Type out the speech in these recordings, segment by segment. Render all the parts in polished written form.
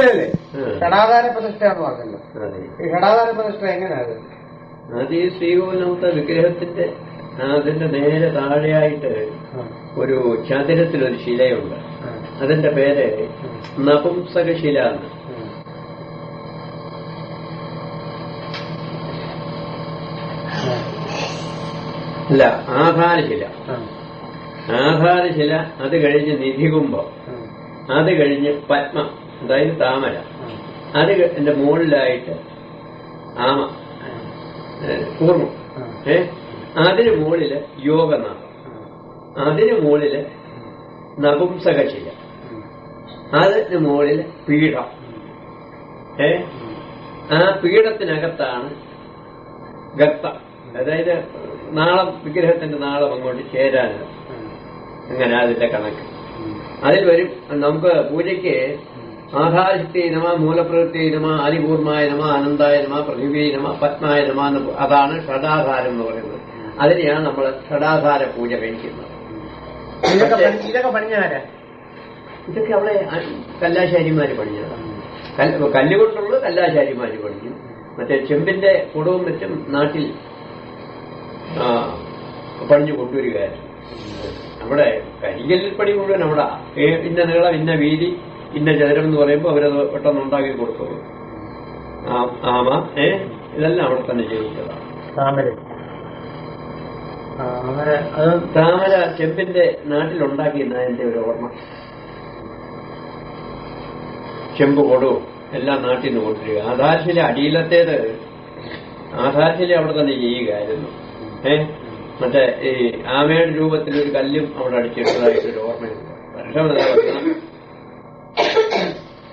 ശബരിമലയല്ലേ ഷടാധാര പ്രതിഷ്ഠയാന്ന് പറഞ്ഞല്ലോ. ഈ ഷടാധാര പ്രതിഷ്ഠ എങ്ങനെയാണ്? അത് ഈ ശ്രീകോവിലത്തെ വിഗ്രഹത്തിന്റെ അതിന്റെ നേരെ താഴെയായിട്ട് ഒരു ചതുരത്തിലൊരു ശിലയുണ്ട്. അതിന്റെ പേര് നപുംസകശില എന്ന്. അല്ല, ആധാരശില. ആധാരശില, അത് കഴിഞ്ഞ് നിധികുംഭം, അത് കഴിഞ്ഞ് പത്മം, അതായത് താമര, അത് എന്റെ മുകളിലായിട്ട് ആമ, കൂർമ്മം, അതിന് മുകളില് യോഗനാഥം, അതിന് മുകളില് നപുംസകശില, അതിന് മുകളില് പീഠം. ആ പീഠത്തിനകത്താണ് ഗർത്തം, അതായത് നാളം, വിഗ്രഹത്തിന്റെ നാളം അങ്ങോട്ട് ചേരാനുള്ളത്. അങ്ങനെ അതിന്റെ കണക്ക് അതിൽ വരും. നമുക്ക് പൂജയ്ക്ക് ആധാരശക്തി നമ, മൂലപ്രവൃത്തി നമ, ആദികൂർമായ നമ, അനന്തായ നമ, പൃഥിവി നമ, പത്മായ നമ എന്ന്, അതാണ് ഷടാധാരം എന്ന് പറയുന്നത്. അതിനെയാണ് നമ്മൾ ഷടാധാര പൂജ കഴിക്കുന്നത്. ഇതൊക്കെ പണിഞ്ഞാരാ? ഇതൊക്കെ അവിടെ കല്ലാശാരിമാര് പണിഞ്ഞതാണ്. കല്ലുകൊണ്ടുള്ള കല്ലാശാരിമാര് പണിഞ്ഞു. മറ്റേ ചെമ്പിന്റെ കുടവും വെച്ചും നാട്ടിൽ പണിഞ്ഞു കൊണ്ടുവരികയായിരുന്നു. അവിടെ കരികല്ലിൽ പണി മുഴുവൻ അവിടെ ഇന്ന നീളം, ഇന്ന വീതി, ഇന്ന ചതുരം എന്ന് പറയുമ്പോൾ അവരത് പെട്ടെന്ന് ഉണ്ടാക്കി കൊടുക്കും. ആമ ഇതെല്ലാം അവിടെ തന്നെ ചെയ്യിച്ചതാണ്. താമര ചെമ്പിന്റെ നാട്ടിലുണ്ടാക്കിയെന്ന എന്റെ ഒരു ഓർമ്മ. ചെമ്പ് കൊടുവും എല്ലാം നാട്ടിൽ നിന്ന് കൊണ്ടുവരിക. ആധാരശില അടിയിലത്തേത് ആധാരശില അവിടെ തന്നെ ചെയ്യുകയായിരുന്നു. മറ്റേ ഈ ആമയുടെ രൂപത്തിലൊരു കല്ലും അവിടെ അടിച്ചിട്ടതായിട്ടൊരു ഓർമ്മയുണ്ട്. വർഷം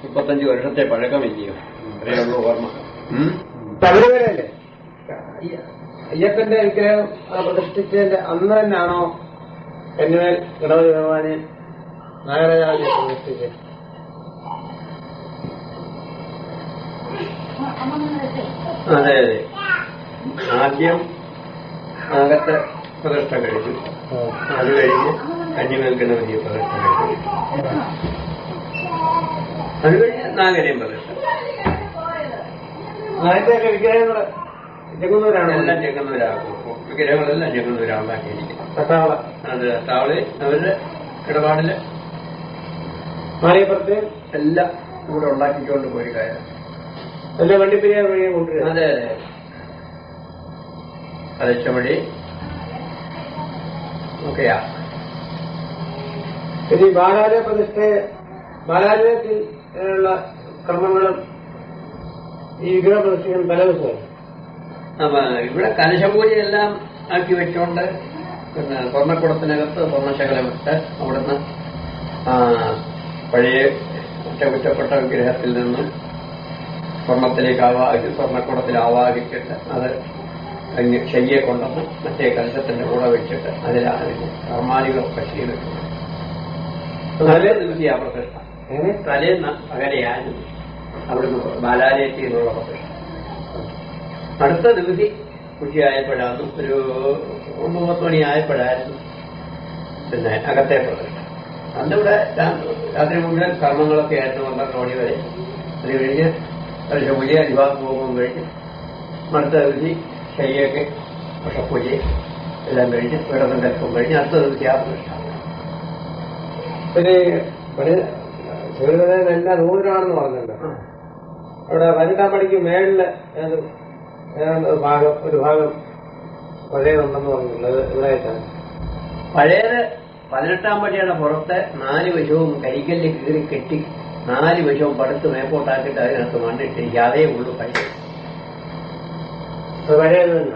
35 വർഷത്തെ പഴക്കമില്ലയോ, അത്രയുള്ള ഓർമ്മ. ശബരിമലയല്ലേ അയ്യപ്പന്റെ വിഗ്രഹം പ്രതിഷ്ഠിച്ചതിന്റെ അന്ന് തന്നെയാണോ എന്നുമേൽ ഗണപതി ഭഗവാനെ നാഗരാജാവിനെ പ്രതിഷ്ഠിച്ചത്? അതെ അതെ, ആദ്യം നാഗത്തെ പ്രതിഷ്ഠ കഴിച്ചു, അത് കഴിഞ്ഞ് കന്നിമേൽ ഗണപതിയെ പ്രതിഷ്ഠ കഴിച്ചു, അത് കഴിഞ്ഞ് നാഗരെയും പ്രതിഷ്ഠ. നാഗത്തെയൊക്കെ വിഗ്രഹങ്ങള് ചെങ്ങന്നൂരാണ്? എല്ലാം ചെങ്ങന്നൂരാകും. വിഗ്രഹങ്ങളെല്ലാം ചെങ്ങന്നൂരാണ്ടാക്കിയിരിക്കും. അത് താവളി അവരുടെ ഇടപാടില് മാറിയപ്പുറത്ത് എല്ലാം ഇവിടെ ഉണ്ടാക്കിക്കൊണ്ട് പോയി കാര്യം. എല്ലാ വണ്ടിപ്പിരിയാൻ വഴിയെ കൊണ്ടുവരും. അതെ അതെ, അതച്ചമടി ഒക്കെയാ. ഇനി ബാലാലയ പ്രതിഷ്ഠ, ബാലാലയത്തിൽ ഉള്ള കർമ്മങ്ങളും ഈ വിഗ്രഹ പ്രതിഷ്ഠയും പല ദിവസമായി. അപ്പൊ ഇവിടെ കലശപൂജയെല്ലാം ആക്കി വെച്ചോണ്ട് പിന്നെ സ്വർണ്ണക്കുടത്തിനകത്ത് സ്വർണ്ണശകലമിട്ട് അവിടുന്ന് പഴയ കുറ്റപ്പെട്ട വിഗ്രഹത്തിൽ നിന്ന് സ്വർണത്തിലേക്ക് സ്വർണ്ണക്കുടത്തിൽ ആവാഹിച്ചിട്ട് അത് ശയ്യെ കൊണ്ടുവന്ന് മറ്റേ കലശത്തിന്റെ കൂടെ വെച്ചിട്ട് അതിലാണ് കർമാദികളൊക്കെ ചെയ്തിട്ടുണ്ട്. തലേ ദിവസിയാ പ്രതിഷ്ഠ. തലേന്ന് പകരെയായിരുന്നു അവിടുന്ന് ബാലാലയത്തിൽ നിന്നുള്ള പ്രതിഷ്ഠ. അടുത്ത ദിവസി ഉച്ചയായപ്പോഴാണ്, ഒരു 9-10 മണിയായപ്പോഴായിരുന്നു പിന്നെ അകത്തെ പ്രതിഷ്ഠ. അന്നിവിടെ രാത്രി മുഴുവൻ കർമ്മങ്ങളൊക്കെ ആയിരുന്നു 12 മണി വരെ. അത് കഴിഞ്ഞ് കലശപൂജ, അരിവാഹവും കഴിഞ്ഞ് അടുത്ത ദിവസി ശയ്യൊക്കെ വർഷപൂജയും എല്ലാം കഴിഞ്ഞ് വിടതും കൽപ്പും കഴിഞ്ഞ് അടുത്ത ദിവസം ആ പ്രതിഷ്ഠ. പിന്നെ ശബരിമലയിലെല്ലാം ദൂരമാണെന്ന് പറഞ്ഞല്ലോ. അവിടെ 18-ാം പടിക്ക് മേളില് ഒരു ഭാഗം പഴയതുണ്ടെന്ന് പറഞ്ഞിട്ടുള്ളത് എവിടെയായിട്ടാണ്? പഴയത് 18-ാം പടിയുടെ പുറത്ത് 4 വശവും കരിക്കല്ല് കീറി കെട്ടി 4 വശവും പടുത്ത് മേപ്പോട്ടാക്കിയിട്ട് അതിനകത്ത് മണ്ണിട്ടിരിക്കുക. അതേ ഉള്ളൂ പഴയത്.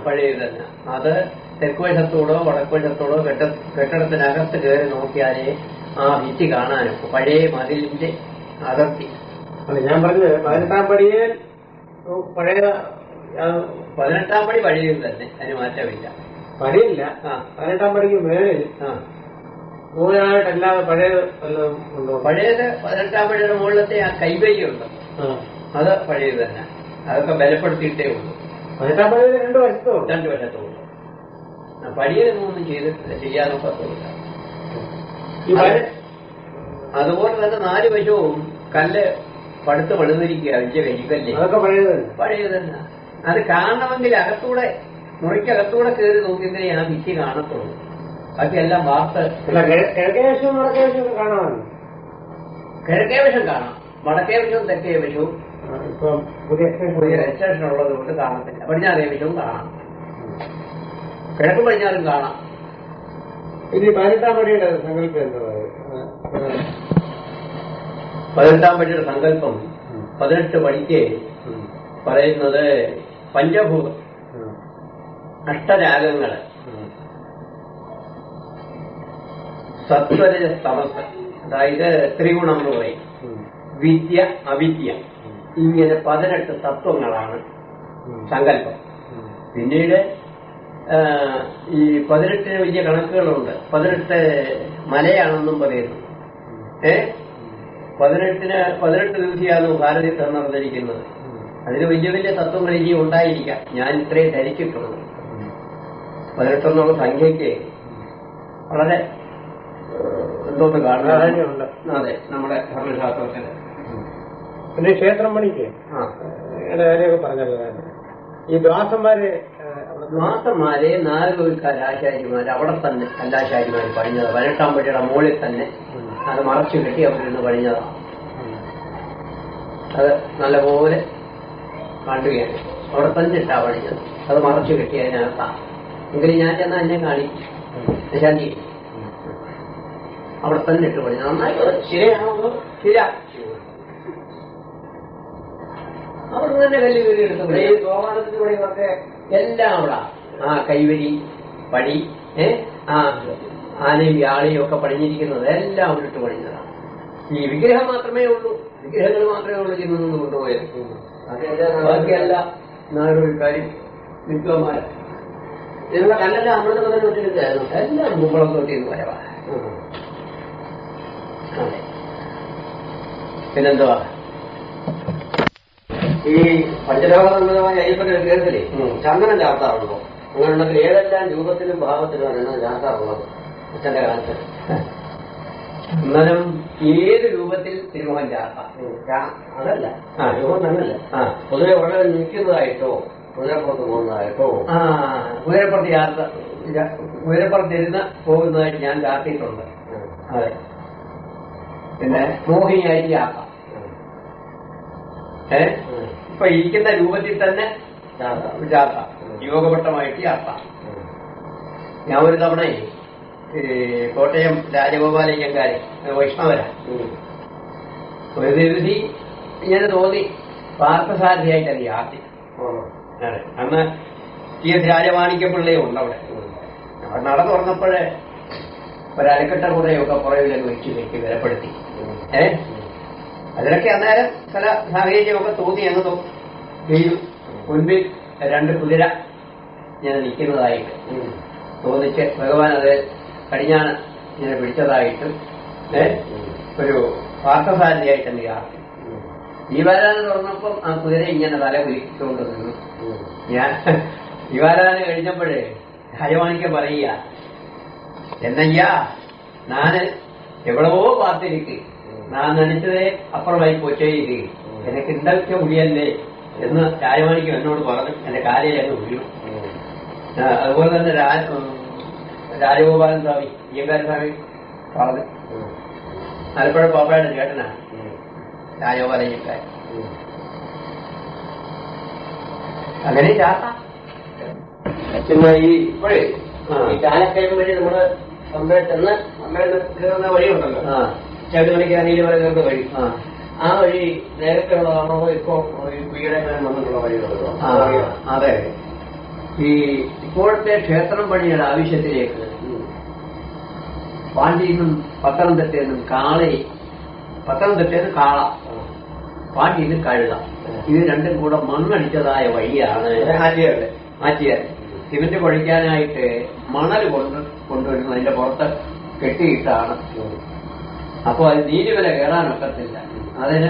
പഴയത് തന്നെ. അത് തെക്കുവശത്തോടോ വടക്കുവശത്തോടോ കെട്ടിടത്തിനകത്ത് കയറി നോക്കിയാലേ ആ ഭിത്തി കാണാനും പഴയ മതിലിന്റെ അതിർത്തി. അല്ല, ഞാൻ പറഞ്ഞത് 18-ാം പടിയെ പഴയ 18-ാം പടി പഴയത് തന്നെ, അതിന് മാറ്റമില്ല. പടിയില്ല. 18-ാം പടിക്ക് മേളിൽ നൂലായിട്ടല്ലാതെ പഴയത് വല്ലതും ഉണ്ടോ? പഴയത് 18-ാം പടിയുടെ മുകളിലത്തെ ആ കൈവരിയുണ്ട്, അത് പഴയത് തന്നെ. അതൊക്കെ ബലപ്പെടുത്തിയിട്ടേ ഉള്ളൂ. 18-ാം പടിയിൽ 2 വശത്തും 2 വശത്തുള്ളൂ. പടിയിലൊന്നും ചെയ്യാനൊക്കത്തില്ല. അതുപോലെ തന്നെ 4 വശവും കല്ല് പടുത്ത് പണിതിരിക്കുക വലിയ കരിക്കല്ലേ. അതൊക്കെ പഴയത് പഴയത് തന്നെ. അത് കാണണമെങ്കിൽ അകത്തൂടെ മുറിക്കകത്തൂടെ കയറി നോക്കിയെങ്കിലേ ആ ഭിത്തി കാണത്തുള്ളൂ. ബാക്കിയെല്ലാം വാർത്ത്. കിഴക്കേ വശവും വടക്കേ വശവും കാണാമല്ലോ. കിഴക്കേ വശം കാണാം, വടക്കേ വശവും തെക്കേ വശവും ഇപ്പം പുതിയ എക്സ്റ്റേഷൻ ഉള്ളത് കൊണ്ട് കാണത്തില്ല. പടിഞ്ഞാറേ വശവും കാണാം, കിഴക്കും പടിഞ്ഞാറും കാണാം. ഇനി 18-ാം പടിയുടെ സങ്കല്പം എന്താ? 18-ാം പടിയുടെ സങ്കല്പം 18 പടിക്ക് പറയുന്നത് പഞ്ചഭൂതം, അഷ്ടരാഗങ്ങള്, സത്വരജ തമസ്, അതായത് ത്രിഗുണം എന്ന് പറയും, വിദ്യ അവിദ്യ, ഇങ്ങനെ 18 തത്വങ്ങളാണ് സങ്കല്പം. പിന്നീട് ഈ 18 വലിയ കണക്കുകളുണ്ട്. 18 മലയാണെന്നും പറയുന്നു. 18 ദിവസിയാണ് ഭാരതി തന്നിരിക്കുന്നത്. അതിന് വലിയ വലിയ തത്വങ്ങൾ ഇനി ഉണ്ടായിരിക്കാം. ഞാൻ ഇത്രയും ധരിച്ചിട്ടുള്ളൂ. 18 എന്നുള്ള സംഖ്യയ്ക്ക് വളരെ എന്തോന്ന് കാണുന്നുണ്ട്. അതെ, നമ്മുടെ ഭരണശാസ്ത്രത്തിന്. പിന്നെ ക്ഷേത്രം പണിക്ക് കാര്യമൊക്കെ പറഞ്ഞല്ലോ. ഈ ദ്വാസന്മാരെ 4 ആശാരിമാര് അവിടെ തന്നെ കല്ലാശാരിമാര് പണിഞ്ഞത്. 18-ാം പടിയുടെ മുകളിൽ തന്നെ അത് മറച്ചു കെട്ടി അവരിന്ന് പണിഞ്ഞതാണ്. അത് നല്ലപോലെ കാണുകയാണ്. അവിടെ തന്നെ ഇട്ടാ പണിഞ്ഞത്. അത് മറച്ചു കെട്ടി അതിനകത്താണ്. എങ്കിലും ഞാൻ ചെന്നാൽ എന്നെ കാണിക്കും ശാന്തി. അവിടെ തന്നെ ഇട്ട് പണിഞ്ഞത്. നന്നായി ശരിയാണോ? ശരിയാ. അവിടെ തന്നെ കല്ല് കയറി എടുത്തു. ഈ ഗോപാലത്തിന്റെ പണികളൊക്കെ എല്ലാം അവിടെ. ആ കൈവരി പടി, ആ ആനയും വ്യാളിയും ഒക്കെ പണിഞ്ഞിരിക്കുന്നത് എല്ലാം അവിടെ ഇട്ട് പണിഞ്ഞതാണ്. ഈ വിഗ്രഹം മാത്രമേ ഉള്ളൂ, വിഗ്രഹങ്ങൾ മാത്രമേ ഉള്ളൂ ചെന്നു കൊണ്ടുപോയത്. ബാക്കിയല്ല നാടോഴിക്കാരും വിദ്വാന്മാരും. ഇതിനുള്ള കല്ലെല്ലാം അമൃത കല്ലിൽ തൊട്ടിരുന്നായിരുന്നു. എല്ലാം മുമ്പളം തൊട്ടിരുന്ന് വരവാ. പിന്നെന്തുവാ ഈ പഞ്ചലോക നിർമ്മിതമായ അയ്യപ്പന്റെ വിഗ്രഹത്തില് ചന്ദനം ചാർത്താറുണ്ടോ? അങ്ങനെയുണ്ടെങ്കിൽ ഏതെല്ലാം രൂപത്തിലും ഭാവത്തിലുമാണ് ചാർത്താറുള്ളത് അച്ഛന്റെ കാലത്ത്? ചന്ദനം ഏത് രൂപത്തിൽ തിരുമുഖം ചാർത്താം. അതല്ല, രൂപം തന്നല്ല. പൊതുവെ വളരെ നിൽക്കുന്നതായിട്ടോ കുതിരപ്പുറത്ത് പോകുന്നതായിട്ടോ കുതിരപ്പുറത്തിരുന്ന് പോകുന്നതായിട്ട് ഞാൻ ചാർത്തിയിട്ടുണ്ട്. അതെ. പിന്നെ മോഹിനിയായിട്ട് ചാർത്താം. ഇപ്പൊ ഇരിക്കുന്ന രൂപത്തിൽ തന്നെ ചാർത്താം, യോഗപട്ടമായിട്ട് ചാർത്താം. ഞാൻ ഒരു തവണ കോട്ടയം രാജഗോപാലയ്യങ്കാരി വൈഷ്ണവരാ ഒരു ദിവസി ഇങ്ങനെ തോന്നി പാർത്ഥസാരഥിയായിട്ട് അത് ചാർത്തി. അതെ, അന്ന് ടി.എസ്. രാജമാണിക്യപിള്ളയും ഉണ്ട് അവിടെ. നട തുറന്നപ്പോഴേ ഒരലക്കെട്ട കുറയൊക്കെ പുറകിലൊക്കെ വെച്ച് വെച്ച് വിലപ്പെടുത്തി. അതിനൊക്കെ അന്നേരം ചില സാഹചര്യമൊക്കെ തോന്നി. അങ്ങ് ചെയ്തു. മുൻപിൽ 2 കുതിര ഞാൻ നിൽക്കുന്നതായിട്ട് തോന്നിച്ച് ഭഗവാൻ അത് കടിഞ്ഞാണ് ഇങ്ങനെ പിടിച്ചതായിട്ട് ഒരു പാർത്ഥസാരഥിയായിട്ട് തന്നെ ചാർത്തി. ദീപാരാധന തുറന്നപ്പം ആ കുതിര ഇങ്ങനെ തല കുലിച്ചുകൊണ്ട് നിന്നു. ഞാൻ ദീപാരാധന കഴിഞ്ഞപ്പോഴേ രാജമാണിക്യം പറയുക, എന്നയ്യാ നാന് എவ்வளவோ பார்த்திருக்கு, நான் நினைச்சதே அப்புறമായി പോച്ചേ ഇത് എനിക്ക് ഉണ്ടാക്കിയ മുടിയല്ലേ എന്ന് രാജമാണിക്യം എന്നോട് പറഞ്ഞു. എന്റെ കാലയിൽ അങ്ങ് വീണു. അതുപോലെ തന്നെ രാജഗോപാലൻ സ്വാമി, അയ്യങ്കാരൻ സ്വാമി പറഞ്ഞു. ആലപ്പുഴ പാപ്പയുടെ ചേട്ടനാണ് രാജഗോപാലൻ അയ്യങ്കാരൻ. അങ്ങനെ ചാർത്താം. പിന്നെ ഈ ഇപ്പോഴേ ഈ ചാലക്കയം വഴി നമ്മള് ചെന്ന് കയറുന്ന വഴിയുണ്ടല്ലോ, ചേട്ടുമണിക്ക് അനിയിൽ വരെ കയറുന്ന വഴി, ആ വഴി നേരത്തെ ഉള്ളതാണോ ഇപ്പോ ഈയിടെ വന്നിട്ടുള്ള വഴിയുള്ളതോ? അതെ. ഈ ഇപ്പോഴത്തെ ക്ഷേത്രം പണിയുടെ ആവശ്യത്തിലേക്ക് പാണ്ടിയിൽ നിന്നും പത്തനംതിട്ടയിൽ നിന്നും പത്തനംതിട്ടയിൽ നിന്ന് കാള, പാണ്ടിയിൽ നിന്ന് കഴുത, ഇത് രണ്ടും കൂടെ മണ്ണടിച്ചതായ വഴിയാണ് ആറ്റിയാൽ. സിമന്റ് പൊഴിക്കാനായിട്ട് മണൽ കൊണ്ടുവരുന്നു. അതിന്റെ പുറത്ത് കെട്ടിയിട്ടാണ്. അപ്പോൾ അത് നീലിമല കയറാനൊക്കത്തില്ല. അതിന്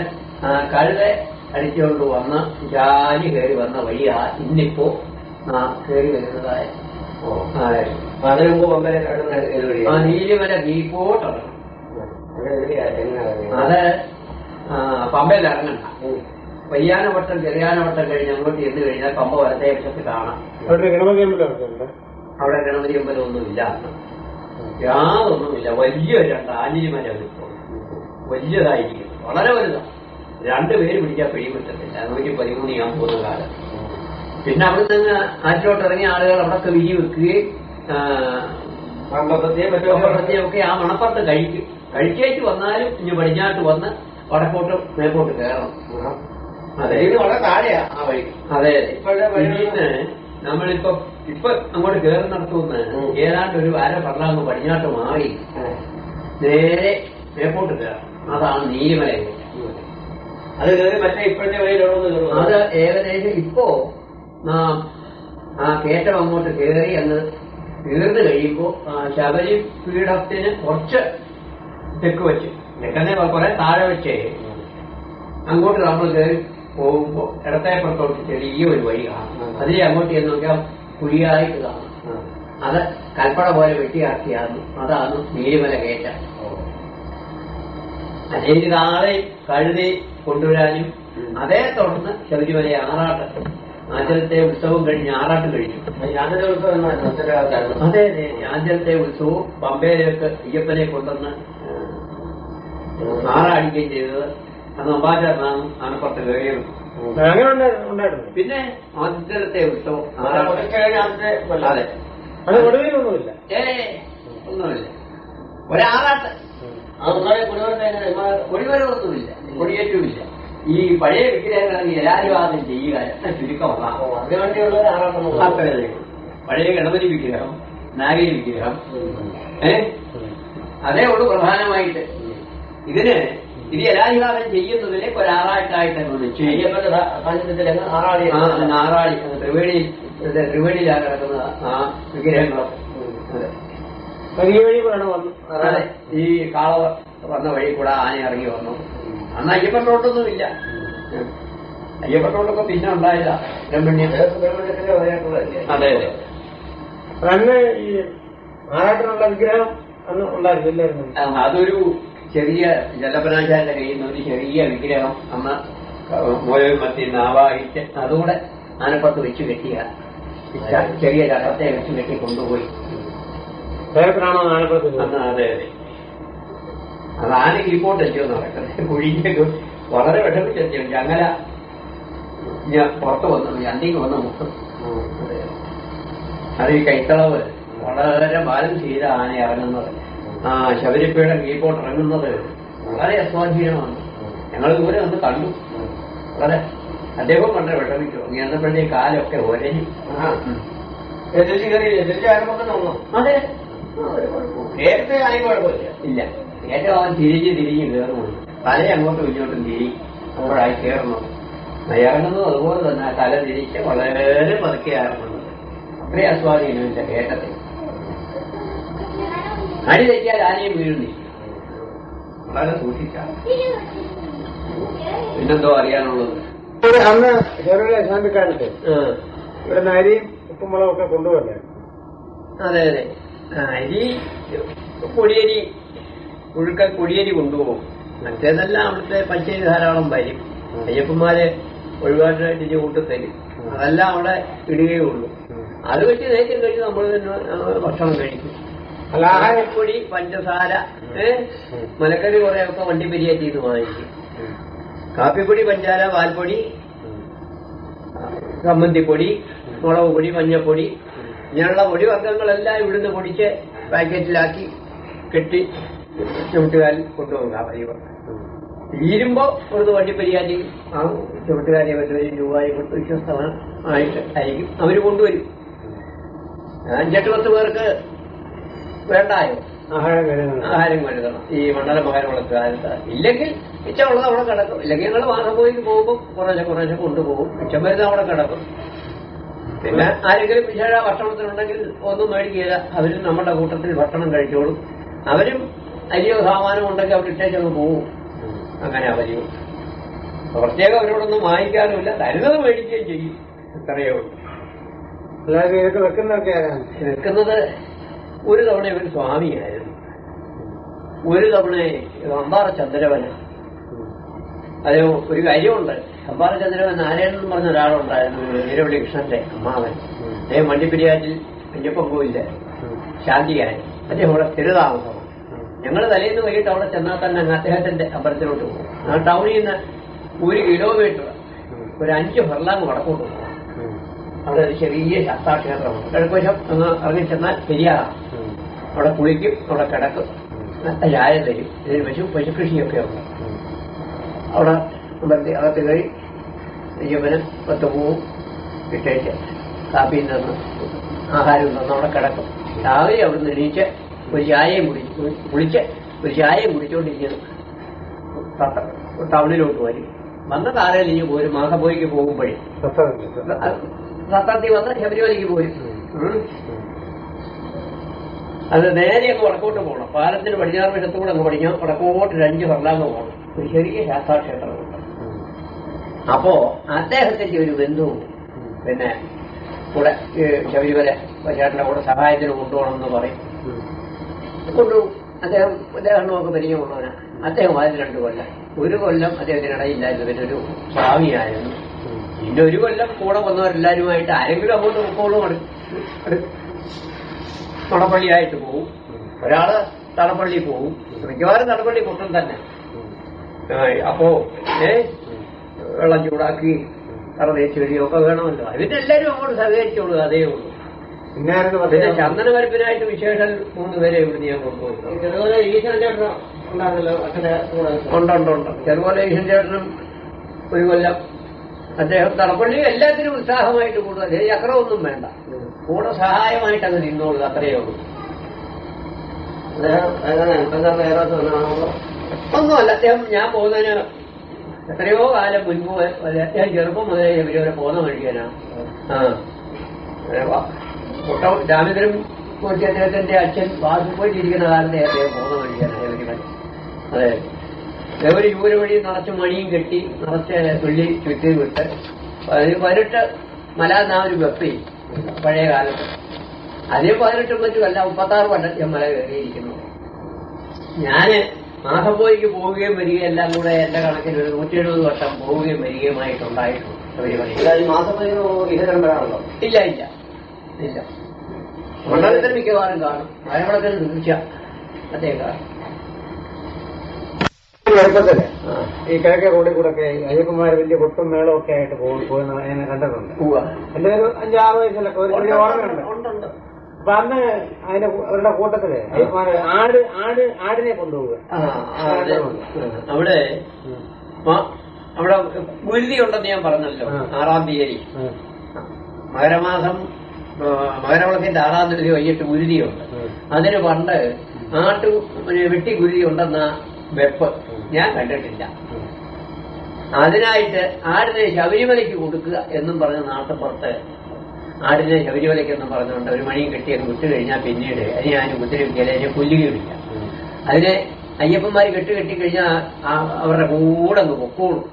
കഴുത അടിച്ചുകൊണ്ട് വന്ന് ജാലി കയറി വന്ന വഴിയാ ഇന്നിപ്പോ കയറി വരുന്നതായ. അതിനു മുമ്പ് നീലിമല ഡീപ്പോട്ടാണ്. അത് പമ്പയിൽ ഇറങ്ങണ്ട. വയ്യാനവട്ടം ചെറിയാനവട്ടം കഴിഞ്ഞ് അങ്ങോട്ട് ചെന്ന് കഴിഞ്ഞാൽ പമ്പ വലത്തെ വശത്ത് കാണാം. അവിടെ ഗണപതി അമ്പലം അവിടെ ഗണപതി അമ്പലം ഒന്നുമില്ല, യാതൊന്നുമില്ല. വലിയൊരു രണ്ട് ആഞ്ഞിലിമല വലിയതായിരിക്കും, വളരെ വലുതാണ്. രണ്ടുപേര് പിടിക്കാൻ പിടിപറ്റത്തില്ല. 113 ഞാൻ പോകുന്ന കാലം. പിന്നെ അവിടെ നിന്ന് ആറ്റിലോട്ട് ഇറങ്ങിയ ആളുകൾ അവിടെ വിരി വെക്കുകയും ഒക്കെ ആ മണപ്പുറത്ത് കഴിക്കും. കഴിച്ചേച്ച് വന്നാലും ഇനി പടിഞ്ഞാട്ട് വന്ന് വടക്കോട്ട് മേപ്പോട്ട് കയറണം. അതെ, വളരെ താഴെയാ ആ വഴി. അതെ, ഇന്ന് നമ്മളിപ്പോ അങ്ങോട്ട് കയറുന്നിടത്തുനിന്ന് ഏതാണ്ട് ഒരു അര പള്ളാന്ന് പടിഞ്ഞാട്ട് മാറി നേരെ മേപ്പോട്ട് കയറണം. അതാണ് നീലിമല. അത് കയറി മറ്റേ ഇപ്പോഴത്തെ വഴിയിലുള്ളത്. അത് ഏകദേശം ഇപ്പോ ആ കയറ്റം അങ്ങോട്ട് കയറി അങ്ങ് തീർന്നു കഴിയുമ്പോ ശബരി പീഠത്തിന് കുറച്ച് തെക്ക് വെച്ച് തെക്കന്നെ കുറെ താഴെ വെച്ചേ അങ്ങോട്ട് നമ്മൾ കയറി പോകുമ്പോ ഇടത്തേപ്പുറത്തോട്ട് ചെറിയ ഒരു വഴി കാണും. അതിലെ അങ്ങോട്ട് ചെന്ന് നോക്കിയാൽ കുഴിയായിട്ട് കാണും. അത് കൽപ്പട പോലെ വെട്ടിയാക്കിയാന്ന്. അതാണ് നീലിമല കയറ്റം. അല്ലെങ്കിൽ നാളെ കഴുതി കൊണ്ടുവരാനും അതേ തുടർന്ന് ശബരിമല ആറാട്ട് ആദ്യത്തെ ഉത്സവം കഴിഞ്ഞ് ആറാട്ട് കഴിഞ്ഞു. അതെ അതെ, ആദ്യത്തെ ഉത്സവവും പമ്പയിലേക്ക് അയ്യപ്പനെ കൊണ്ടുവന്ന് ആറാടിക്കുകയും ചെയ്തത് അന്ന് അമ്പാചാരനാണ് ആനപ്പുറത്ത് കയറിയത്. പിന്നെ ആദ്യത്തെ ഉത്സവം അതെ, അത് ഒടുവിലൊന്നുമില്ല. ഒന്നുമില്ല. ഒരാറാട്ട് കൊടിവരവൊന്നുമില്ല, കൊടിയേറ്റുമില്ല. ഈ പഴയ വിഗ്രഹങ്ങളാണെങ്കിൽ എല്ലാരും ചെയ്യുക ചുരുക്കമാണ്. പഴയ ഗണപതി വിഗ്രഹം, നാഗരി വിഗ്രഹം, അതേ ഉള്ളൂ പ്രധാനമായിട്ട്. ഇത് എല്ലാവിഭാഗം ചെയ്യുന്നതിനെ ഒരാറായിട്ടായിട്ട് ആറാളി ത്രിവേണിയിലാണ് കിടക്കുന്ന ആ വിഗ്രഹങ്ങളും. അതെ, ഈ കാള വന്ന വഴി കൂടെ ആന ഇറങ്ങി വന്നു. അന്ന് അയ്യപ്പൻ റോഡൊന്നും ഇല്ല. അയ്യപ്പൻ റോഡൊക്കെ പിന്നെ ഉണ്ടായില്ല. അതെ അതെ, അന്ന് ഈ ആറാട്ടിനുള്ള വിഗ്രഹം അന്ന് ഉണ്ടായിരുന്നില്ലായിരുന്നു. അതൊരു ചെറിയ ജലപനാചാരന്റെ കയ്യിൽ നിന്ന് ഒരു ചെറിയ വിഗ്രഹം അന്ന് മോയൽ നാവായിട്ട് അതുകൂടെ ആനപ്പുറത്ത് വെച്ച് കെട്ടിയ ചെറിയ രഥത്തെ വെച്ച് കെട്ടി കൊണ്ടുപോയി. ാണോ ആനപ്പുറത്ത്? അതെ അതെ, അത് ആന കീപ്പോട്ട് എത്തിയോ നടക്കുന്നത്. കുഴിഞ്ഞൊക്കെ വളരെ വിഷമിച്ചെത്തിയോ. ഞങ്ങല ഞാൻ പുറത്ത് വന്നു, രണ്ടിക്ക് വന്ന് മുട്ടും. അത് ഈ കൈത്തളവ് വളരെ ബാലം ചെയ്ത ആന ഇറങ്ങുന്നത്, ശബരിപ്പയുടെ കീപ്പോട്ട് ഇറങ്ങുന്നത് വളരെ അസ്വാധീനമാണ്. ഞങ്ങൾ ദൂരെ ഒന്ന് കണ്ടു. വളരെ അദ്ദേഹം വളരെ വിഷമിച്ചു. ഇറങ്ങുമ്പോഴേ കാലൊക്കെ ഒരഞ്ഞു. അതെ, നേരത്തെ ആരും കുഴപ്പമില്ല. ഇല്ല, ഏറ്റവും അവൻ തിരിഞ്ഞ് കയറുന്നുണ്ട്. തല അങ്ങോട്ടും ഇങ്ങോട്ടും തിരി അപ്പോഴായി കയറുന്നത്. ഇറങ്ങുന്നത് അതുപോലെ തന്നെ തല തിരിച്ച് വളരെ പതുക്കെ ഇറങ്ങുന്നത്. അത്രയും അസ്വാധീനമില്ല കയറ്റത്തിൽ. അടി തെറ്റിയാൽ ആനയും വീഴുന്നില്ല. വളരെ സൂക്ഷിച്ചാണ്. പിന്നെന്തോ അറിയാനുള്ളത്? അന്ന് ചെറുകിട ശാന്തിക്കാലത്ത് ഇവിടെ അരിയും ഉപ്പുമുളകും ഒക്കെ കൊണ്ടുപോകല്ലേ? അതെ അതെ, അരി പൊടിയരി ഒഴുക്കൽ പൊടിയരി കൊണ്ടുപോകും. മറ്റേതെല്ലാം അവിടുത്തെ പച്ചരി ധാരാളം വരും. അയ്യപ്പന്മാരെ ഒഴിവാക്കായിട്ട് ഇനി കൂട്ട് തരും. അതെല്ലാം അവിടെ ഇടുകയുള്ളൂ. അത് വെച്ച് നേരം കഴിച്ച് നമ്മൾ തന്നെ ഭക്ഷണം കഴിക്കും. ആഹാരപ്പൊടി, പഞ്ചസാര, മലക്കറി കുറെയൊക്കെ വണ്ടി പെരിയാറ്റി ഇത് വാങ്ങിക്കും. കാപ്പിപ്പൊടി, പഞ്ചാര, പാൽപ്പൊടി, ചമ്മന്തിപ്പൊടി, മുളക് പൊടി, മഞ്ഞപ്പൊടി, ഇങ്ങനെയുള്ള പൊടി വർഗ്ഗങ്ങളെല്ലാം ഇവിടുന്ന് പൊടിച്ച് പാക്കറ്റിലാക്കി കെട്ടി ചുവട്ടുകാരിൽ കൊണ്ടുപോകുക. പതിവ് തീരുമ്പോ ഒരു വണ്ടി പെരിയാറ്റി ആ ചുവട്ടുകാരെ 10,000 രൂപയും കൊടുത്ത് വിശ്വസ്തമായിട്ട് ആയിരിക്കും അവർ കൊണ്ടുവരും. 5-10 പേർക്ക് വേണ്ടായോ ആഹാരം കരുതണം ഈ മണ്ഡല മകരമുളക്ക് കാലത്ത്. ഇല്ലെങ്കിൽ മിച്ചമുള്ളത് അവിടെ കിടക്കും. ഇല്ലെങ്കിൽ ഞങ്ങൾ മാസം പോയി പോകുമ്പോൾ കുറേശ്ശെ കൊണ്ടുപോകും. മിച്ചം വരുന്ന അവിടെ കിടക്കും. പിന്നെ ആരെങ്കിലും വിശേഷ ഭക്ഷണത്തിനുണ്ടെങ്കിൽ ഒന്നും മേടിക്കുക. അവരും നമ്മുടെ കൂട്ടത്തിൽ ഭക്ഷണം കഴിച്ചോളും. അവരും അരിയോ സാമാനമോ ഉണ്ടെങ്കിൽ അവർ ഇട്ടേച്ചങ്ങ് പോവും. അങ്ങനെ അവരും പ്രത്യേകം അവരോടൊന്നും വാങ്ങിക്കാറുമില്ല. തരുന്നത് മേടിക്കുകയും ചെയ്യും. ഇത്രയേ ഉള്ളൂ. അല്ലാതെ ഇതൊക്കെ വെക്കുന്നതൊക്കെ വെക്കുന്നത് ഒരു തവണ ഇവർ സ്വാമിയായിരുന്നു. ഒരു തവണ അമ്പാറ ചന്ദ്രവന അത് ഒരു കാര്യമുണ്ട്. അമ്പാറചന്ദ്രൻ നാരായണൻ എന്ന് പറഞ്ഞ ഒരാളുണ്ടായിരുന്നു, വീരവിളി കൃഷ്ണന്റെ അമ്മാവൻ. അദ്ദേഹം വണ്ടിപ്പെരിയാറ്റിൽ അയ്യപ്പൻ കോവിലില് ശാന്തിയായി. അദ്ദേഹം അവിടെ സ്ഥിരതാമസമാണ്. ഞങ്ങൾ തലേന്ന് വൈകിട്ട് അവിടെ ചെന്നാൽ തന്നെ അദ്ദേഹത്തിന്റെ അമ്പലത്തിലോട്ട് പോകും. ആ ടൗണിൽ നിന്ന് 1 കിലോമീറ്റർ ഒരു 5 ഫർലാങ് വടക്കോട്ട് പോകും. അവിടെ ഒരു ചെറിയ ശാസ്താക്ഷേത്രമാണ്. കിഴക്കുവശം ഒന്ന് ഇറങ്ങി ചെന്നാൽ ശരിയാകാം. അവിടെ കുളിക്കും, അവിടെ കിടക്കും, ചായ തരും. ഇതിന് പശുകൃഷിയൊക്കെ ഉണ്ട്. അവിടെ അമ്പലത്തിൽ അകത്ത് കഴി അയ്യപ്പന് 10 പൂവും ഇട്ടേച്ച് കാപ്പിയും തന്ന് ആഹാരം തന്ന് അവിടെ കിടക്കും. രാവിലെ അവിടെ നിന്ന് എണീച്ച് ഒരു ചായയും കുളിച്ച് ഒരു ചായയും കുടിച്ചുകൊണ്ടിരിക്കുന്നു ടൗണിലോട്ട് വരും. വന്ന കാലയിൽ ഇനി പോരും. മാസപ്പോയിക്ക് പോകുമ്പോഴേ സത്താത്തി വന്ന് ശബരിമലയ്ക്ക് പോരും. അത് നേരെ അങ്ങ് വടക്കോട്ട് പോകണം. പാലത്തിന് പടിഞ്ഞാറ് വശത്തുകൂടെ അങ്ങ് പടിഞ്ഞാൽ വടക്കോട്ട് 5 ഫർലാങ് പോകണം. ഒരു ചെറിയ ശാസ്താക്ഷേത്രമുണ്ട്. അപ്പോ അദ്ദേഹത്തിന്റെ ഒരു ബന്ധുവും പിന്നെ കൂടെ ശബരിമല ചേട്ടന്റെ കൂടെ സഹായത്തിന് കൊണ്ടുപോകണം എന്ന് പറയും. കൊണ്ടുപോകും. അദ്ദേഹമൊക്കെ പരിചയമുള്ളവനാ. അദ്ദേഹം അതിന് 2 കൊല്ലം. 1 കൊല്ലം അദ്ദേഹത്തിന് ഇടയില്ലായിരുന്നു. പിന്നെ ഒരു സ്വാമിയായിരുന്നു. പിന്നെ 1 കൊല്ലം കൂടെ വന്നവരെല്ലാരുമായിട്ട് ആരെങ്കിലും അങ്ങോട്ട് പൊക്കോളും. തടപ്പള്ളിയായിട്ട് പോവും. ഒരാള് തടപ്പള്ളി പോവും. മിക്കവാറും തടപ്പള്ളി പൊട്ടൻ തന്നെ. അപ്പോ വെള്ളം ചൂടാക്കി കറ തേച്ചൊഴിയൊക്കെ വേണമല്ലോ. അതിന് എല്ലാവരും അങ്ങോട്ട് സഹകരിച്ചോളൂ. അതേ ഉള്ളൂ. പിന്നെ ചന്ദന വരപ്പിനായിട്ട് വിശേഷം 3 പേരെ ഇവിടുന്ന് ഞാൻ കൊണ്ടുപോയി. ചെറുപോലെ ഈശ്വരൻ ചേട്ടനും ഉണ്ടാകുന്നല്ലോ. ഉണ്ട്. ചെറുപോലെ ഈശ്വരൻ ചേട്ടനും 1 കൊല്ലം. അദ്ദേഹം തടപ്പള്ളി എല്ലാത്തിനും ഉത്സാഹമായിട്ട് കൂടുക. ചക്രമൊന്നും വേണ്ട, കൂടെ സഹായമായിട്ട് അങ്ങ് നിന്നോളൂ. അത്രയേ ഉള്ളൂ. ഒന്നുമല്ല. അദ്ദേഹം ഞാൻ പോകുന്നതിന് എത്രയോ കാലം മുൻപ് അദ്ദേഹം ചെറുപ്പം മുതലേ ഇവരെ പോകുന്ന വഴിക്കാനാ. രാമേന്ദ്രൻ കോച്ചി അദ്ദേഹത്തിന്റെ അച്ഛൻ വാസുപോയിട്ടിരിക്കുന്ന കാലത്തെ അദ്ദേഹം പോകുന്ന വഴിക്കാണ് ശബരിമല. അതെ, ഒരു യൂര വഴി നിറച്ച് മണിയും കെട്ടി നിറച്ച് വെള്ളി ചുറ്റി വിട്ട് 18 മല എന്നാ ഒരു വെപ്പി പഴയ കാലത്ത്. അതിന് 18 പറ്റുമല്ല, 36 വട്ടം മല കയറിയിരിക്കുന്നു. ഞാന് മാസപ്പോയിക്ക് പോവുകയും വരികയും എല്ലാം കൂടെ എന്റെ കണക്കിന് ഒരു 170 വട്ടം പോവുകയും വരികയുമായിട്ടുണ്ടായിട്ടുണ്ട് ശബരിമലയിൽ. മാസപ്പോയിണോ? ഇല്ല. മണ്ഡലത്തിൽ മിക്കവാറും കാണും. മലയാളത്തിൽ തീർച്ച അദ്ദേഹം കാണും. ചെറുപ്പത്തില് ഈ കിഴക്കേ റോഡിൽ കൂടെ ഒക്കെ അയ്യപ്പന്മാര് വലിയ കൊട്ടും മേളവും ഒക്കെ ആയിട്ട് പോകുന്ന ഞാൻ കണ്ടിട്ടുണ്ട്. എന്റെ ഒരു 5-6 വയസ്സിലൊക്കെ ഒരു വലിയ ഓർമ്മയുണ്ട്. അപ്പൊ അന്ന് അവരുടെ കൂട്ടത്തില് അയ്യപ്പന്മാര് ആടിനെ കൊണ്ടുപോവുക. അവിടെ ഗുരുതി ഉണ്ടെന്ന് ഞാൻ പറഞ്ഞല്ലോ. 6-ാം തീയതി മകരവിളക്കിന്റെ 6-ാം തീയതി വൈകിട്ട് ഗുരുതിയുണ്ട്. അതിന് പണ്ട് വെട്ടി ഗുരുതി ഉണ്ടെന്ന വെപ്പ് ഞാൻ കണ്ടിട്ടില്ല. അതിനായിട്ട് ആടിനെ ശബരിമലയ്ക്ക് കൊടുക്കുക എന്നും പറഞ്ഞ നാട്ടുപുറത്ത് ആടിനെ ശബരിമലയ്ക്കെന്നും പറഞ്ഞുകൊണ്ട് ഒരു മണിയും കെട്ടിയൊക്കെ വിട്ടു കഴിഞ്ഞാൽ പിന്നീട് അതിനെ ഞാൻ ഉപദ്രവിക്കുകയില്ല, അതിനെ കൊല്ലുകയുമില്ല. അതിനെ അയ്യപ്പന്മാർ കെട്ടിക്കഴിഞ്ഞാൽ അവരുടെ കൂടെ അങ്ങ് പൊക്കോളും.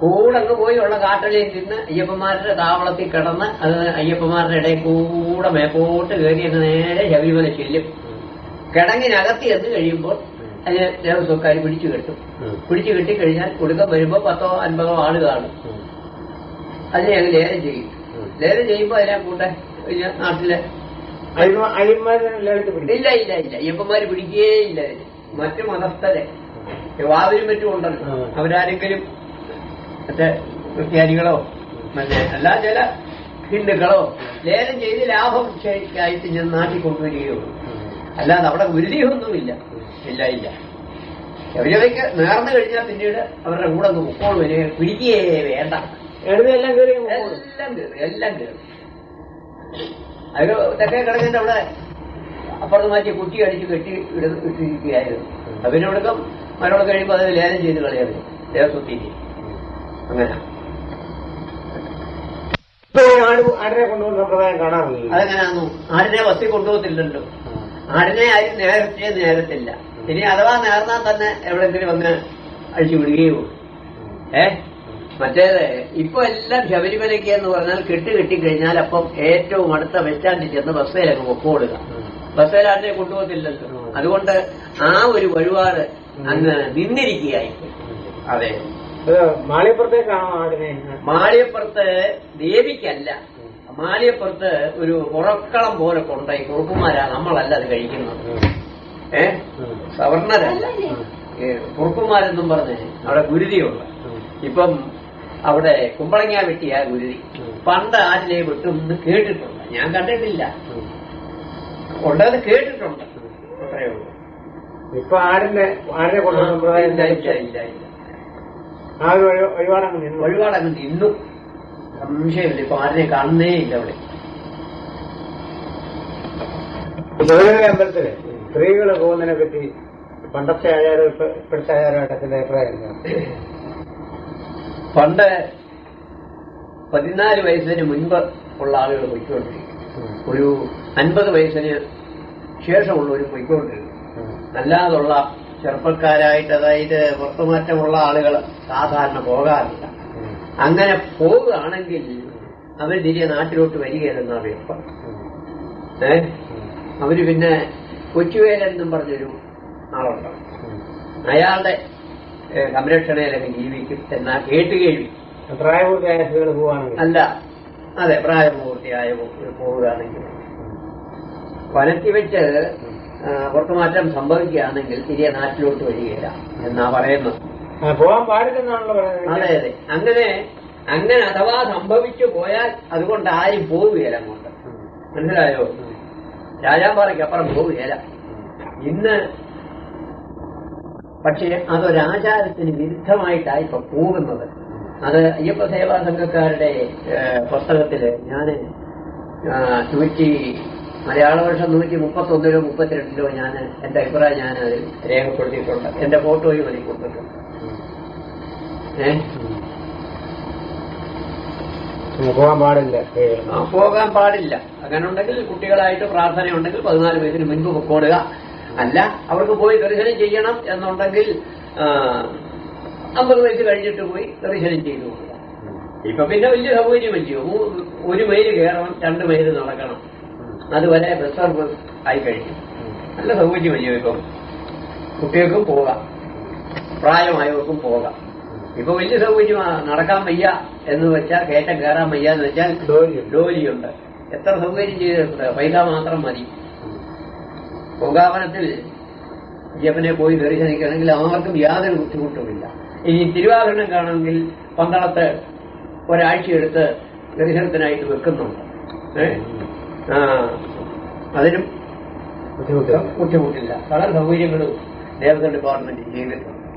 കൂടെ അങ്ങ് പോയി ഉള്ള കാട്ടലയിൽ നിന്ന് അയ്യപ്പന്മാരുടെ താവളത്തിൽ കിടന്ന് അത് അയ്യപ്പന്മാരുടെ ഇടയിൽ കൂടെ മേപ്പോട്ട് കയറി അങ്ങ് നേരെ ശബരിമല ചെല്ലും. കിടങ്ങിനകത്ത് ചെന്ന് കഴിയുമ്പോൾ അതിന് ദേവസ്വക്കാർ പിടിച്ചു കെട്ടിക്കഴിഞ്ഞാൽ കൊടുക്കാൻ വരുമ്പോൾ 10-50 ആള് കാണും. അതിനെ അങ്ങ് ലേലം ചെയ്യും. ലേലം ചെയ്യുമ്പോ അതിനെ കൂട്ടെ നാട്ടിലെ ഇല്ല അയ്യപ്പന്മാര് പിടിക്കുകയില്ല. മറ്റു മതസ്ഥരെ വാവിലും മറ്റും ഉണ്ടല്ലോ, അവരാരെങ്കിലും മറ്റേ ക്രിസ്ത്യാനികളോ മറ്റേ അല്ല ചില ഹിന്ദുക്കളോ ലേലം ചെയ്ത് ലാഭം ആയിട്ട് ഞാൻ നാട്ടിൽ കൊണ്ടുവരികയുള്ളൂ. അല്ലാതെ അവിടെ ഗുരുതിയൊന്നുമില്ല. ഇല്ല ശബരിമലയ്ക്ക് നേർന്നു കഴിഞ്ഞാൽ പിന്നീട് അവരുടെ കൂടെ ഒന്ന് മുക്കോൾ വരിക, പിടിക്കുകയേ വേണ്ട. എല്ലാം കയറി അത് തെക്കേ കിടങ്ങിന്റെ അവിടെ അപ്പുറത്ത് മാറ്റി കുറ്റി അടിച്ച് കെട്ടി ഇട്ടിരിക്കുകയായിരുന്നു. അതിനോടൊക്കെ മരോട് കഴിയുമ്പോൾ അത് ലേലം ചെയ്ത് കളയായിരുന്നു ദേവസ്വത്തിന്. അങ്ങനെ ആടിനെ കൊണ്ടുപോകുന്ന സമ്പ്രദായം കാണാറില്ല. അതെങ്ങനെയാന്നു? ആടിനെ ബസ്സിൽ കൊണ്ടുപോകത്തില്ലല്ലോ. ആടിനെ ആരും നേരത്തില്ല. ഇനി അഥവാ നേർന്നാൽ തന്നെ എവിടെങ്കിലും വന്ന് അഴിച്ചു വിടുകയുള്ളൂ. മറ്റേത് ഇപ്പൊ എല്ലാം ശബരിമലയ്ക്ക് എന്ന് പറഞ്ഞാൽ കെട്ടിക്കഴിഞ്ഞാൽ അപ്പം ഏറ്റവും അടുത്ത ബസ് സ്റ്റാൻഡിൽ ചെന്ന് ബസ്സിലങ്ങ് പൊക്കോടുക. ബസ്സിൽ ആടിനെ കൊണ്ടുപോകത്തില്ലല്ലോ. അതുകൊണ്ട് ആ ഒരു വഴിപാട് അങ്ങ് നിന്നിരിക്കുകയായി. അതെ. മാളിയപ്പുറത്തേക്കാണോ ആടിനെ? മാളിയപ്പുറത്ത് ദേവിക്കല്ല, മാളിയപ്പുറത്ത് ഒരു ഉറക്കളം പോലെ കൊണ്ടായി കുറുപ്പുമാരാ, നമ്മളല്ല അത് കഴിക്കുന്നത്. സവർണരല്ല, കുറുപ്പുമാരെന്നും പറഞ്ഞ് അവിടെ ഗുരുതിയുണ്ട്. ഇപ്പം അവിടെ കുമ്പളങ്ങ വെട്ടിയ ഗുരുതി. പണ്ട് ആരിലെ വെട്ടുമെന്ന് കേട്ടിട്ടുണ്ട്, ഞാൻ കണ്ടിട്ടില്ല. ഉണ്ടെന്ന് കേട്ടിട്ടുണ്ട്, അത്രയേ ഉള്ളൂ. ഇപ്പൊ ആടിനെ കൊണ്ടുവന്ന ഒഴിവാടങ്ങ് നിന്നു, സംശയമില്ല. ഇപ്പൊ ആടിനെ കാണുന്നേ ഇല്ല അവിടെ. അമ്പലത്തില് സ്ത്രീകള് പോകുന്നതിനെ പറ്റി പണ്ടത്തെ ആചാരം ഇപ്പോഴത്തെ ആചാരമായിട്ടത്തിന്റെ അഭിപ്രായം? പണ്ട് 14 വയസ്സിന് മുൻപ് ഉള്ള ആളുകൾ പൊയ്ക്കൊണ്ടിരിക്കും, ഒരു 50 വയസ്സിന് ശേഷമുള്ളവർ പൊയ്ക്കൊണ്ടിരിക്കും. അല്ലാതുള്ള ചെറുപ്പക്കാരായിട്ട്, അതായത് പുറത്തുമാറ്റമുള്ള ആളുകൾ സാധാരണ പോകാറില്ല. അങ്ങനെ പോവുകയാണെങ്കിൽ അവർ തിരികെ നാട്ടിലോട്ട് വരികയെന്നാണ് വ്യക്തം. അവര് പിന്നെ കൊച്ചുവേലെന്നും പറഞ്ഞൊരു ആളുണ്ട്, അയാളുടെ സംരക്ഷണയിലൊക്കെ ജീവിക്കും എന്നാ കേട്ടുകേൾവി. പ്രായപൂർത്തിയായ സ്ത്രീകൾ പോവുകയാണെങ്കിൽ അല്ല, അതെ, പ്രായപൂർത്തിയായ പോവുകയാണെങ്കിൽ വനത്തി വെച്ച് പുറത്തുമാറ്റം സംഭവിക്കുകയാണെങ്കിൽ തിരികെ നാട്ടിലോട്ട് വരികയില്ല എന്നാ പറയുന്നത്. പോകാൻ പാടില്ലെന്നാണല്ലോ പറയുന്നത്. അതെ അതെ, അങ്ങനെ അഥവാ സംഭവിച്ചു പോയാൽ അതുകൊണ്ട് ആരും പോവുകയില്ല അങ്ങോട്ട്, മനസ്സിലായോ? രാജാമ്പാറയ്ക്കപ്പുറം പോവുകയില്ല. ഇന്ന് പക്ഷേ അതൊരാചാരത്തിന് വിരുദ്ധമായിട്ടാണ് ഇപ്പൊ പോകുന്നത്. അത് അയ്യപ്പ സേവാ സംഘക്കാരുടെ പുസ്തകത്തില് ഞാന് മലയാള വർഷം 131-ലോ 32-ലോ ഞാൻ എന്റെ അഭിപ്രായം ഞാൻ അതിൽ രേഖപ്പെടുത്തിയിട്ടുണ്ട്. എന്റെ ഫോട്ടോയും അതിൽ കൊടുത്തിട്ടുണ്ട്. പോകാൻ പാടില്ല. അങ്ങനെ ഉണ്ടെങ്കിൽ കുട്ടികളായിട്ട് പ്രാർത്ഥന ഉണ്ടെങ്കിൽ 14 വയസ്സിന് മുൻപ് പൊക്കോടുക. അല്ല, അവർക്ക് പോയി ദർശനം ചെയ്യണം എന്നുണ്ടെങ്കിൽ 50 വയസ്സ് കഴിഞ്ഞിട്ട് പോയി ദർശനം ചെയ്തു കൊടുക്കുക. ഇപ്പൊ പിന്നെ വലിയ സൗകര്യം വെച്ചു, 1 മൈല് കയറണം, 2 മൈല് നടക്കണം, അതുവരെ റിസർവ് ആയി കഴിഞ്ഞു. നല്ല സൗകര്യം വെച്ചു. ഇപ്പം കുട്ടികൾക്കും പോകാം, പ്രായമായവർക്കും പോകാം. ഇപ്പൊ വലിയ സൗകര്യമാണ്. നടക്കാൻ വയ്യ എന്ന് വെച്ചാൽ, കയറ്റം കയറാൻ വയ്യ എന്ന് വെച്ചാൽ ഡോലിയുണ്ട്. എത്ര സൗകര്യം ചെയ്തിട്ടുണ്ട്, പൈസ മാത്രം മതി. പൊങ്കാവനത്തിൽ അയ്യപ്പനെ പോയി ദർശനിക്കണമെങ്കിൽ ആർക്കും യാതൊരു ബുദ്ധിമുട്ടുമില്ല. ഇനി തിരുവാഭരണം കാണുമെങ്കിൽ പന്തളത്ത് ഒരാഴ്ചയെടുത്ത് ദർശനത്തിനായിട്ട് വെക്കുന്നുണ്ട്. അതിനും ബുദ്ധിമുട്ടില്ല. പല സൗകര്യങ്ങളും ദേവസ്വം ഡിപ്പാർട്ട്മെന്റ് ചെയ്തിട്ടുണ്ട്.